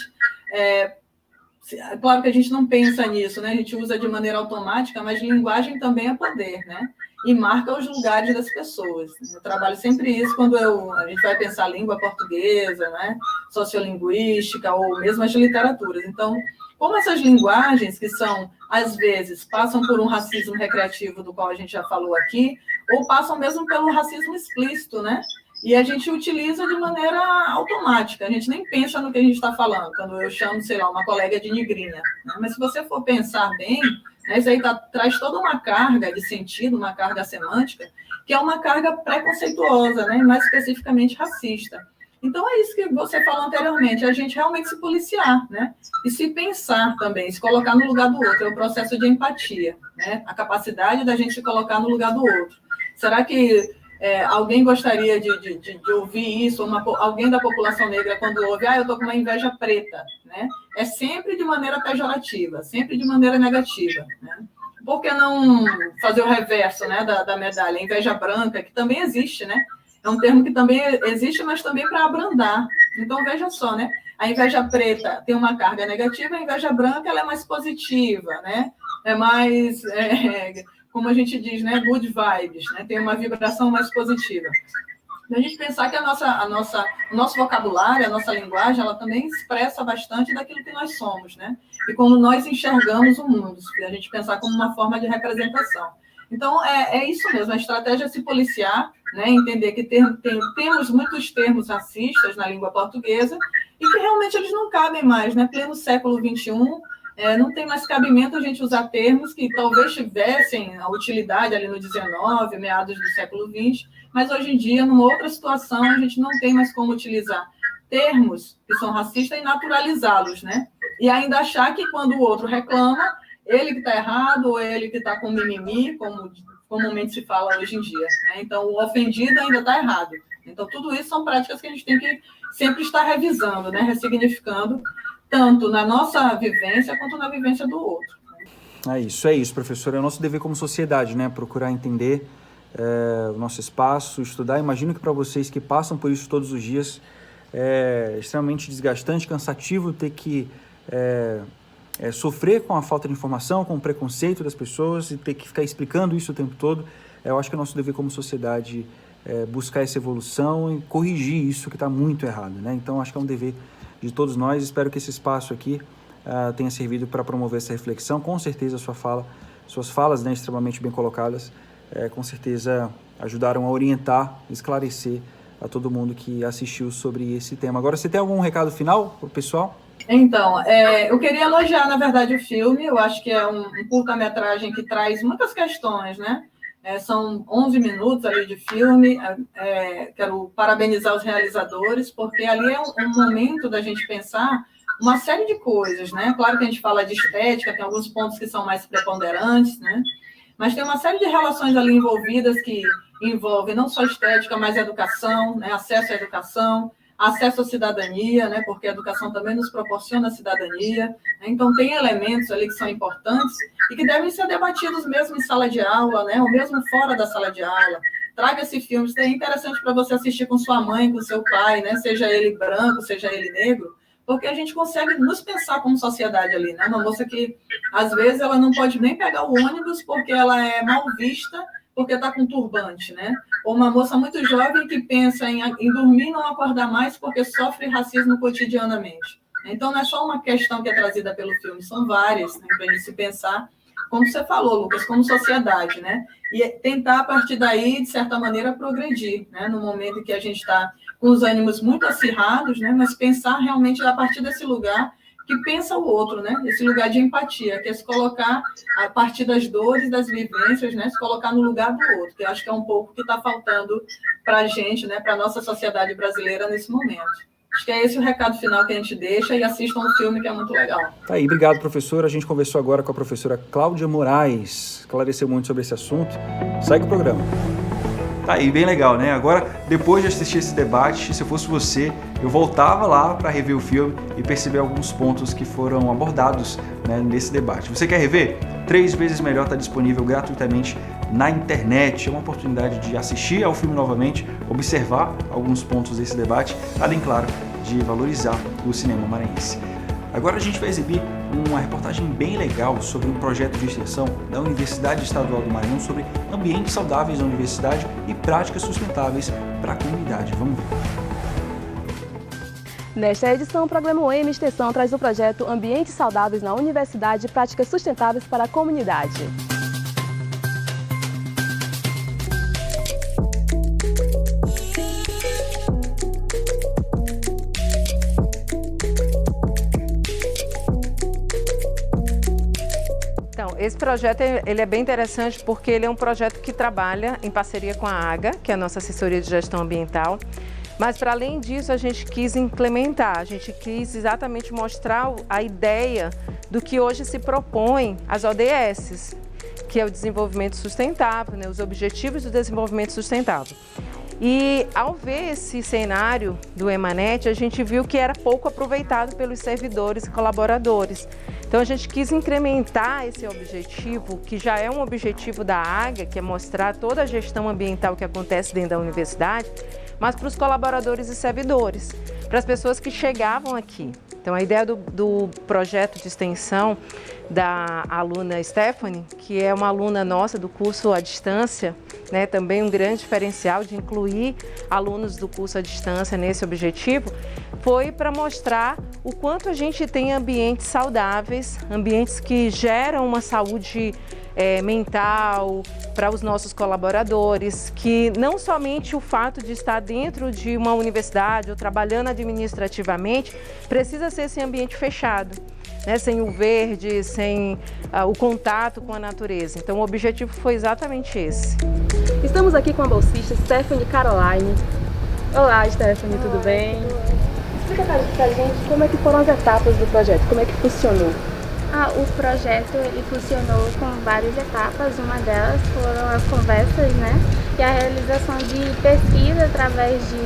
Claro que a gente não pensa nisso, né? A gente usa de maneira automática, mas linguagem também é poder, né? E marca os lugares das pessoas. Eu trabalho sempre isso quando a gente vai pensar língua portuguesa, né? Sociolinguística ou mesmo as literaturas. Então, como essas linguagens, que são, às vezes, passam por um racismo recreativo, do qual a gente já falou aqui, ou passam mesmo pelo racismo explícito, né? E a gente utiliza de maneira automática, a gente nem pensa no que a gente está falando, quando eu chamo, sei lá, uma colega de negrinha, né? Mas se você for pensar bem, né, isso aí traz toda uma carga de sentido, uma carga semântica, que é uma carga preconceituosa, né? Mais especificamente racista. Então, é isso que você falou anteriormente, a gente realmente se policiar, né? E se pensar também, se colocar no lugar do outro, é o processo de empatia, né? A capacidade da gente se colocar no lugar do outro. Será que alguém gostaria de ouvir isso? Alguém da população negra, quando ouve, eu estou com uma inveja preta, né? É sempre de maneira pejorativa, sempre de maneira negativa, né? Por que não fazer o reverso, né, da medalha? A inveja branca, que também existe, né? É um termo que também existe, mas também para abrandar, Então, veja só, né? A inveja preta tem uma carga negativa, a inveja branca ela é mais positiva, né? É mais, como a gente diz, né? Good vibes, né? Tem uma vibração mais positiva. A gente pensar que o nosso vocabulário, a nossa linguagem, ela também expressa bastante daquilo que nós somos, né? E como nós enxergamos o mundo, a gente pensar como uma forma de representação. Então, é isso mesmo, a estratégia é se policiar, né? Entender que temos muitos termos racistas na língua portuguesa e que realmente eles não cabem mais, né? Pleno século XXI, não tem mais cabimento a gente usar termos que talvez tivessem a utilidade ali no XIX, meados do século XX, mas hoje em dia, numa outra situação, a gente não tem mais como utilizar termos que são racistas e naturalizá-los, né? E ainda achar que quando o outro reclama, ele que está errado ou ele que está com mimimi, como comumente se fala hoje em dia, né? Então, o ofendido ainda está errado. Então, tudo isso são práticas que a gente tem que sempre estar revisando, né? Ressignificando, tanto na nossa vivência quanto na vivência do outro. É isso, professor. É o nosso dever como sociedade, né? Procurar entender o nosso espaço, estudar. Imagino que para vocês que passam por isso todos os dias, é extremamente desgastante, cansativo ter que sofrer com a falta de informação, com o preconceito das pessoas e ter que ficar explicando isso o tempo todo. Eu acho que é nosso dever como sociedade buscar essa evolução e corrigir isso que está muito errado, né? Então, acho que é um dever de todos nós. Espero que esse espaço aqui tenha servido para promover essa reflexão. Com certeza, suas falas, né, extremamente bem colocadas, com certeza ajudaram a orientar, esclarecer a todo mundo que assistiu sobre esse tema. Agora, você tem algum recado final para o pessoal? Então, eu queria elogiar, na verdade, o filme. Eu acho que é um curta-metragem que traz muitas questões, né? São 11 minutos ali de filme. Quero parabenizar os realizadores, porque ali é um momento da gente pensar uma série de coisas, né? Claro que a gente fala de estética, tem alguns pontos que são mais preponderantes, né? Mas tem uma série de relações ali envolvidas que envolvem não só estética, mas educação, né? Acesso à educação, acesso à cidadania, né? Porque a educação também nos proporciona a cidadania, né? Então, tem elementos ali que são importantes e que devem ser debatidos mesmo em sala de aula, né? Ou mesmo fora da sala de aula. Traga esse filme, isso é interessante para você assistir com sua mãe, com seu pai, né? Seja ele branco, seja ele negro, porque a gente consegue nos pensar como sociedade ali, né? Uma moça que, às vezes, ela não pode nem pegar o ônibus porque ela é mal vista, porque está com turbante, né? Ou uma moça muito jovem que pensa em dormir e não acordar mais porque sofre racismo cotidianamente. Então, não é só uma questão que é trazida pelo filme, são várias, né, para a gente se pensar, como você falou, Lucas, como sociedade, né? E tentar, a partir daí, de certa maneira, progredir, né? No momento em que a gente está com os ânimos muito acirrados, né? Mas pensar realmente a partir desse lugar que pensa o outro, né? Esse lugar de empatia, que é se colocar a partir das dores, das vivências, né? Se colocar no lugar do outro, que eu acho que é um pouco que está faltando para a gente, né? Para a nossa sociedade brasileira nesse momento. Acho que é esse o recado final que a gente deixa e assistam um filme que é muito legal. Tá aí, obrigado, professora. A gente conversou agora com a professora Cláudia Moraes, esclareceu muito sobre esse assunto. Segue o programa. Tá aí, bem legal, né? Agora, depois de assistir esse debate, se eu fosse você, eu voltava lá para rever o filme e perceber alguns pontos que foram abordados, né, nesse debate. Você quer rever? 3 vezes melhor está disponível gratuitamente na internet. É uma oportunidade de assistir ao filme novamente, observar alguns pontos desse debate, além, claro, de valorizar o cinema maranhense. Agora a gente vai exibir uma reportagem bem legal sobre um projeto de extensão da Universidade Estadual do Maranhão sobre ambientes saudáveis na universidade e práticas sustentáveis para a comunidade. Vamos ver. Nesta edição, o programa OEM Extensão traz o projeto Ambientes Saudáveis na Universidade e Práticas Sustentáveis para a Comunidade. Esse projeto ele é bem interessante porque ele é um projeto que trabalha em parceria com a AGA, que é a nossa assessoria de gestão ambiental. Mas, para além disso, a gente quis implementar, a gente quis exatamente mostrar a ideia do que hoje se propõe as ODS, que é o desenvolvimento sustentável, né, os Objetivos do Desenvolvimento Sustentável. E, ao ver esse cenário do Emanet, a gente viu que era pouco aproveitado pelos servidores e colaboradores. Então, a gente quis incrementar esse objetivo, que já é um objetivo da AGA, que é mostrar toda a gestão ambiental que acontece dentro da universidade, mas para os colaboradores e servidores, para as pessoas que chegavam aqui. Então, a ideia do projeto de extensão da aluna Stephanie, que é uma aluna nossa do curso à distância, né, também um grande diferencial de incluir alunos do curso à distância nesse objetivo, foi para mostrar o quanto a gente tem ambientes saudáveis, ambientes que geram uma saúde mental para os nossos colaboradores, que não somente o fato de estar dentro de uma universidade ou trabalhando administrativamente precisa ser esse ambiente fechado, né, sem o verde, sem o contato com a natureza. Então o objetivo foi exatamente esse. Estamos aqui com a bolsista Stephanie Caroline. Olá, Stephanie, tudo bem? Explica pra gente como é que foram as etapas do projeto, como é que funcionou. O projeto ele funcionou com várias etapas, uma delas foram as conversas, né? E a realização de pesquisa através de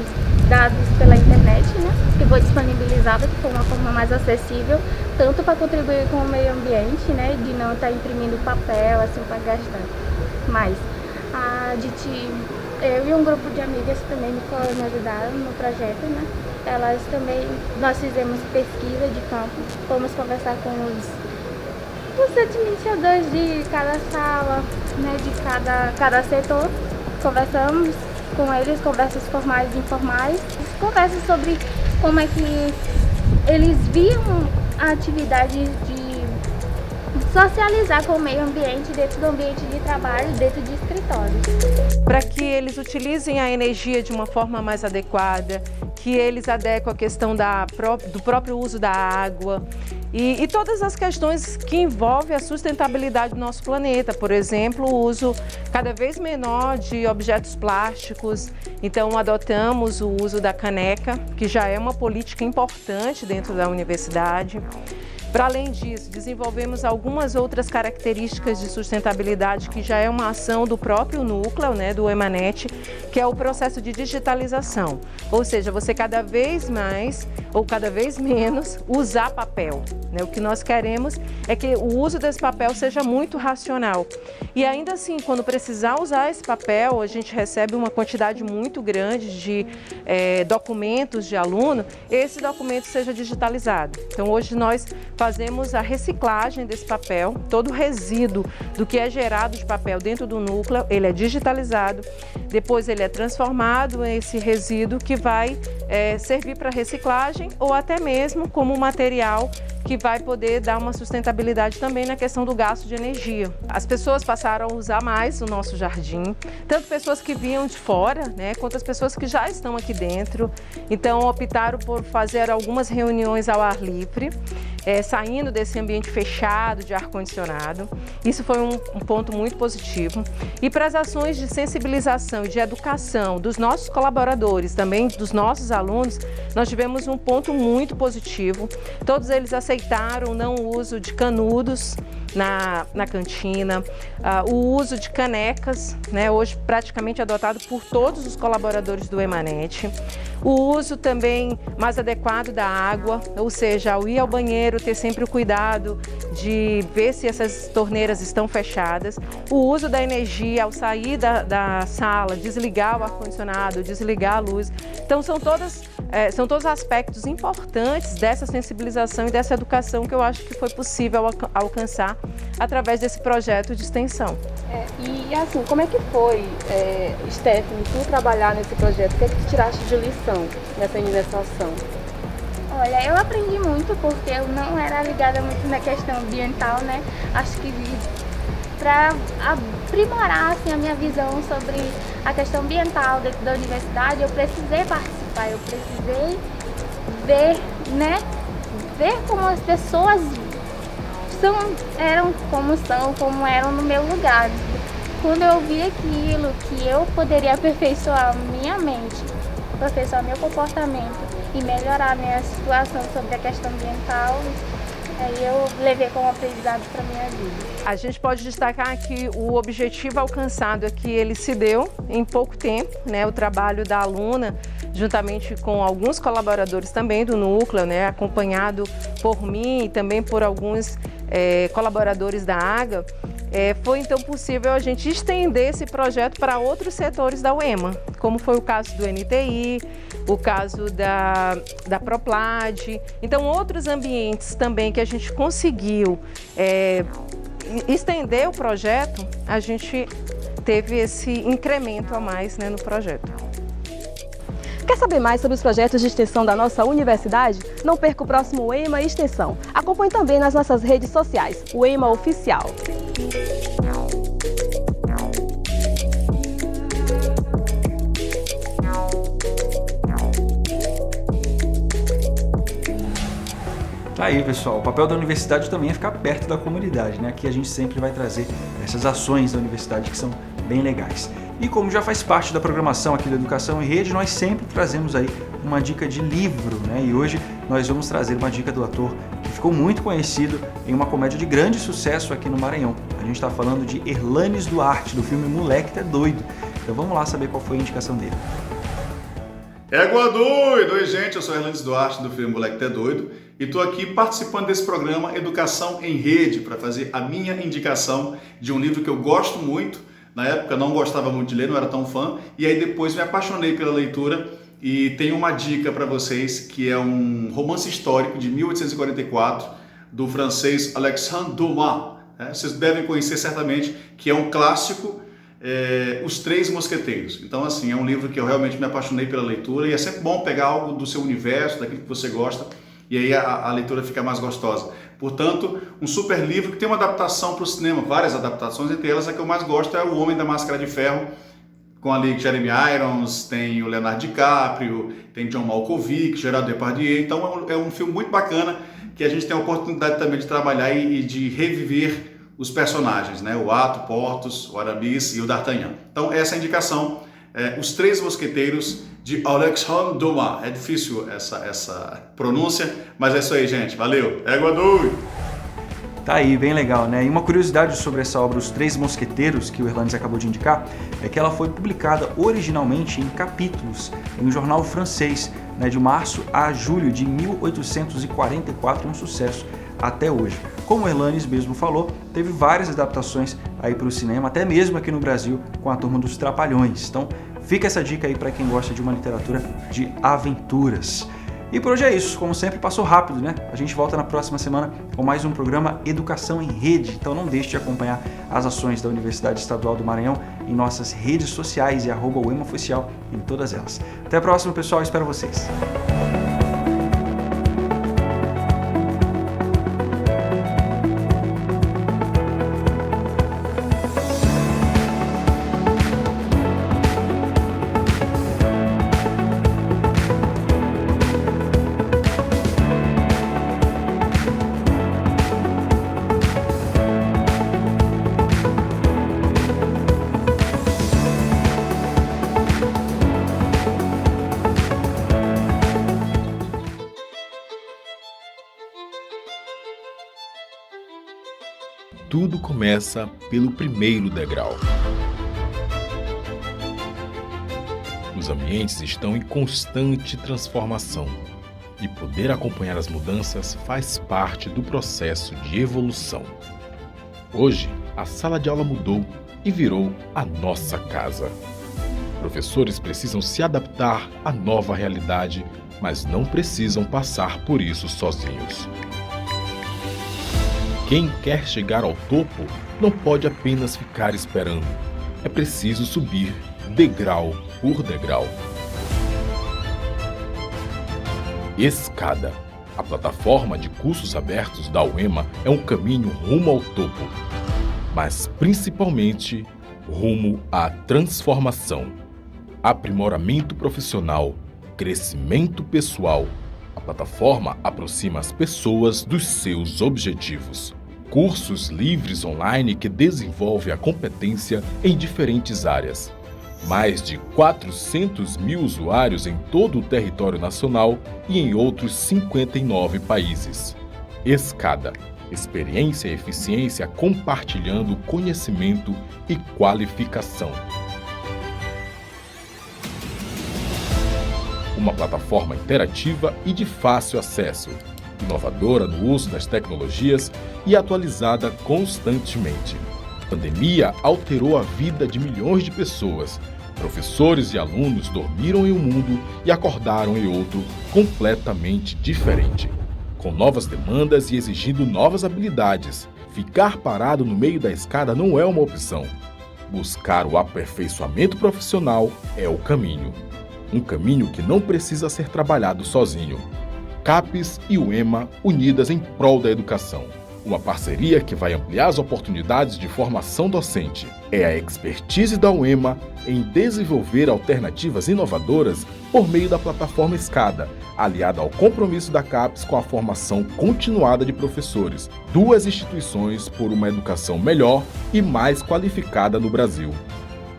dados pela internet, né? Que foi disponibilizada de uma forma mais acessível, tanto para contribuir com o meio ambiente, né? De não estar imprimindo papel, assim, para gastar. Mas eu e um grupo de amigas também me ajudaram no projeto, né? Nós fizemos pesquisa de campo, fomos conversar com os administradores de cada sala, né, de cada setor. Conversamos com eles, conversas formais e informais, conversas sobre como é que eles viam a atividade de socializar com o meio ambiente dentro do ambiente de trabalho, dentro de escritórios. Para que eles utilizem a energia de uma forma mais adequada, que eles adequem a questão do próprio uso da água e todas as questões que envolvem a sustentabilidade do nosso planeta. Por exemplo, o uso cada vez menor de objetos plásticos. Então, adotamos o uso da caneca, que já é uma política importante dentro da universidade. Para além disso, desenvolvemos algumas outras características de sustentabilidade que já é uma ação do próprio núcleo, né, do Emanet, que é o processo de digitalização. Ou seja, você cada vez mais ou cada vez menos usar papel, né? O que nós queremos é que o uso desse papel seja muito racional. E ainda assim, quando precisar usar esse papel, a gente recebe uma quantidade muito grande de documentos de aluno, esse documento seja digitalizado. Então, hoje nós fazemos a reciclagem desse papel, todo o resíduo do que é gerado de papel dentro do núcleo, ele é digitalizado, depois ele é transformado em esse resíduo que vai servir para reciclagem ou até mesmo como material que vai poder dar uma sustentabilidade também na questão do gasto de energia. As pessoas passaram a usar mais o nosso jardim, tanto pessoas que vinham de fora, né, quanto as pessoas que já estão aqui dentro. Então optaram por fazer algumas reuniões ao ar livre, saindo desse ambiente fechado de ar-condicionado. Isso foi um ponto muito positivo. E para as ações de sensibilização e de educação dos nossos colaboradores, também dos nossos alunos, nós tivemos um ponto muito positivo. Todos eles aceitaram o não uso de canudos na cantina, o uso de canecas, né, hoje praticamente adotado por todos os colaboradores do Emanet. O uso também mais adequado da água, ou seja, ao ir ao banheiro, ter sempre o cuidado de ver se essas torneiras estão fechadas. O uso da energia, ao sair da sala, desligar o ar-condicionado, desligar a luz. Então, são todos aspectos importantes dessa sensibilização e dessa educação que eu acho que foi possível alcançar através desse projeto de extensão. E assim, como é que foi, Stephanie, tu trabalhar nesse projeto? O que é que tu tiraste de lição nessa iniciação? Olha, eu aprendi muito porque eu não era ligada muito na questão ambiental, né? Acho que para aprimorar assim, a minha visão sobre a questão ambiental dentro da universidade, eu precisei participar, eu precisei ver, né? Ver como as pessoas eram como eram no meu lugar. Quando eu vi aquilo, que eu poderia aperfeiçoar minha mente, aperfeiçoar meu comportamento e melhorar a minha situação sobre a questão ambiental, aí eu levei como aprendizado para a minha vida. A gente pode destacar que o objetivo alcançado é que ele se deu em pouco tempo, né? O trabalho da aluna, juntamente com alguns colaboradores também do núcleo, né? Acompanhado por mim e também por alguns colaboradores da AGA, foi então possível a gente estender esse projeto para outros setores da UEMA, como foi o caso do NTI, o caso da Proplad. Então, outros ambientes também que a gente conseguiu estender o projeto, a gente teve esse incremento a mais, né, no projeto. Quer saber mais sobre os projetos de extensão da nossa universidade? Não perca o próximo UEMA Extensão. Acompanhe também nas nossas redes sociais, UEMA Oficial. Tá aí, pessoal. O papel da universidade também é ficar perto da comunidade, né? Aqui a gente sempre vai trazer essas ações da universidade que são bem legais. E como já faz parte da programação aqui da Educação em Rede, nós sempre trazemos aí uma dica de livro, né? E hoje nós vamos trazer uma dica do ator que ficou muito conhecido em uma comédia de grande sucesso aqui no Maranhão. A gente está falando de Herlanes Duarte, do filme Moleque Tá Doido. Então vamos lá saber qual foi a indicação dele. Égua doido! Oi, gente, eu sou Herlanes Duarte, do filme Moleque Tá Doido, e estou aqui participando desse programa Educação em Rede para fazer a minha indicação de um livro que eu gosto muito. Na época não gostava muito de ler, não era tão fã, e aí depois me apaixonei pela leitura e tenho uma dica para vocês, que é um romance histórico de 1844 do francês Alexandre Dumas. Vocês devem conhecer certamente, que é um clássico, Os Três Mosqueteiros. Então, assim, é um livro que eu realmente me apaixonei pela leitura, e é sempre bom pegar algo do seu universo, daquilo que você gosta, e aí a leitura fica mais gostosa. Portanto, um super livro que tem uma adaptação para o cinema, várias adaptações, entre elas a que eu mais gosto é O Homem da Máscara de Ferro, com ali Jeremy Irons, tem o Leonardo DiCaprio, tem John Malkovich, Gerard Depardieu. Então é um filme muito bacana, que a gente tem a oportunidade também de trabalhar e de reviver os personagens, né? O Ato, Porthos, o Aramis e o D'Artagnan. Então essa é a indicação, Os Três Mosqueteiros, de Alexandre Dumas. É difícil essa pronúncia, mas é isso aí, gente. Valeu! Égua doido! Tá aí, bem legal, né? E uma curiosidade sobre essa obra Os Três Mosqueteiros, que o Herlanes acabou de indicar, é que ela foi publicada originalmente em capítulos em um jornal francês, né, de março a julho de 1844, um sucesso até hoje. Como o Herlanes mesmo falou, teve várias adaptações aí para o cinema, até mesmo aqui no Brasil, com a Turma dos Trapalhões. Então, fica essa dica aí para quem gosta de uma literatura de aventuras. E por hoje é isso, como sempre passou rápido, né? A gente volta na próxima semana com mais um programa Educação em Rede, então não deixe de acompanhar as ações da Universidade Estadual do Maranhão em nossas redes sociais e @uemaoficial em todas elas. Até a próxima, pessoal, espero vocês! Tudo começa pelo primeiro degrau. Os ambientes estão em constante transformação e poder acompanhar as mudanças faz parte do processo de evolução. Hoje, a sala de aula mudou e virou a nossa casa. Professores precisam se adaptar à nova realidade, mas não precisam passar por isso sozinhos. Quem quer chegar ao topo não pode apenas ficar esperando. É preciso subir degrau por degrau. Escada. A plataforma de cursos abertos da UEMA é um caminho rumo ao topo, mas principalmente rumo à transformação. Aprimoramento profissional, crescimento pessoal. A plataforma aproxima as pessoas dos seus objetivos. Cursos livres online que desenvolvem a competência em diferentes áreas. Mais de 400 mil usuários em todo o território nacional e em outros 59 países. Escada. Experiência e eficiência compartilhando conhecimento e qualificação. Uma plataforma interativa e de fácil acesso, inovadora no uso das tecnologias e atualizada constantemente. pandemia alterou a vida de milhões de pessoas. Professores e alunos dormiram em um mundo e acordaram em outro completamente diferente, com novas demandas e exigindo novas habilidades. Ficar parado no meio da escada não é uma opção. Buscar o aperfeiçoamento profissional é o caminho. Um caminho que não precisa ser trabalhado sozinho. CAPES e UEMA unidas em prol da educação. Uma parceria que vai ampliar as oportunidades de formação docente. É a expertise da UEMA em desenvolver alternativas inovadoras por meio da plataforma Escada, aliada ao compromisso da CAPES com a formação continuada de professores. 2 instituições por uma educação melhor e mais qualificada no Brasil.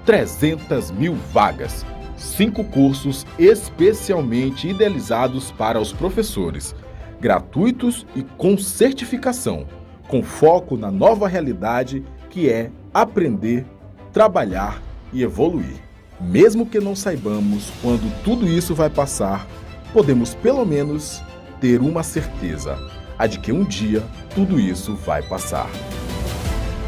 300 mil vagas. 5 cursos especialmente idealizados para os professores, gratuitos e com certificação, com foco na nova realidade que é aprender, trabalhar e evoluir. Mesmo que não saibamos quando tudo isso vai passar, podemos pelo menos ter uma certeza, a de que um dia tudo isso vai passar.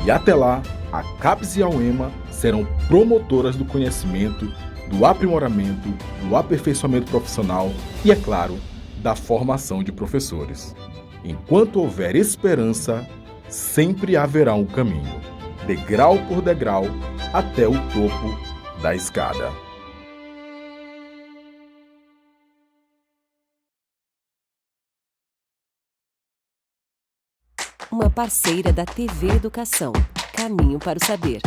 E até lá, a CAPES e a UEMA serão promotoras do conhecimento, do aprimoramento, do aperfeiçoamento profissional e, é claro, da formação de professores. Enquanto houver esperança, sempre haverá um caminho, degrau por degrau, até o topo da escada. Uma parceira da TV Educação. Caminho para o Saber.